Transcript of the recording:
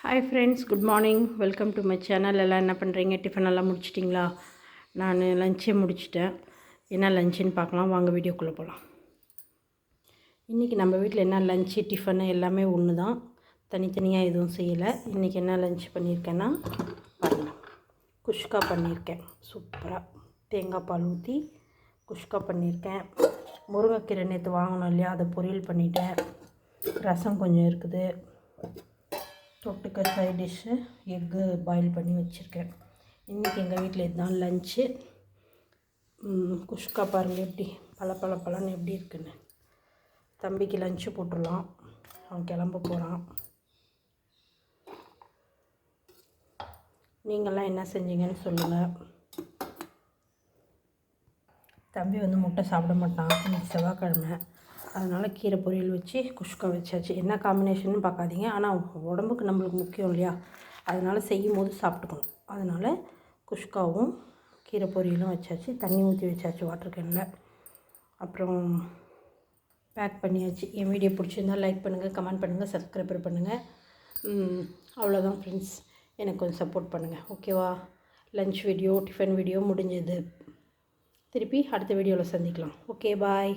Hi friends, good morning. Welcome to my channel. எல்லாம் என்ன பண்ணுறீங்க? டிஃபன் எல்லாம் முடிச்சிட்டிங்களா? நான் லஞ்சே முடிச்சிட்டேன். என்ன லஞ்சுன்னு பார்க்கலாம் வாங்க, வீடியோக்குள்ளே போகலாம். இன்றைக்கி நம்ம வீட்டில் என்ன லஞ்சு டிஃபனு எல்லாமே ஒன்று தான், தனித்தனியாக எதுவும் செய்யலை. இன்றைக்கி என்ன லஞ்ச் பண்ணியிருக்கேன்னா பாருங்கள், குஷ்கா பண்ணியிருக்கேன். சூப்பராக தேங்காய் பால் ஊற்றி குஷ்கா பண்ணியிருக்கேன். முருங்கைக்கீரை நேற்று வாங்கினோம் இல்லையா, அதை பொரியல் பண்ணிட்டேன். ரசம் கொஞ்சம் இருக்குது. தொட்டுக்க சைட் டிஷ்ஷு எக்கு பாயில் பண்ணி வச்சுருக்கேன். இன்றைக்கி எங்கள் வீட்டில் இதுதான் லஞ்சு. குஷ்கா பாருங்கள் எப்படி பழன்னு எப்படி இருக்குன்னு. தம்பிக்கு லஞ்சு போட்டுடலாம், அவன் கிளம்ப போகிறான். நீங்கள்லாம் என்ன செஞ்சீங்கன்னு சொல்லுங்கள். தம்பி முட்டை சாப்பிட மாட்டான், இன்றைக்கி செவ்வாய்க்கிழமை. அதனால் கீரை பொரியல் வச்சு குஷ்கா வச்சாச்சு. என்ன காம்பினேஷன்னு பார்க்காதீங்க, ஆனால் உடம்புக்கு நம்மளுக்கு முக்கியம் இல்லையா, அதனால் செய்யும் போது சாப்பிட்டுக்கணும். அதனால் குஷ்காவும் கீரை பொரியலும் வச்சாச்சு. தண்ணி ஊற்றி வச்சாச்சு வாட்டர் கேனில். அப்புறம் பேக் பண்ணியாச்சு. என் வீடியோ பிடிச்சிருந்தால் லைக் பண்ணுங்கள், கமெண்ட் பண்ணுங்கள், சப்ஸ்கிரைப் பண்ணுங்கள். அவ்வளோதான் ஃப்ரெண்ட்ஸ், எனக்கு கொஞ்சம் சப்போர்ட் பண்ணுங்கள், ஓகேவா? லஞ்ச் வீடியோ டிஃபன் வீடியோ முடிஞ்சது. திருப்பி அடுத்த வீடியோவில் சந்திக்கலாம். ஓகே, பாய்.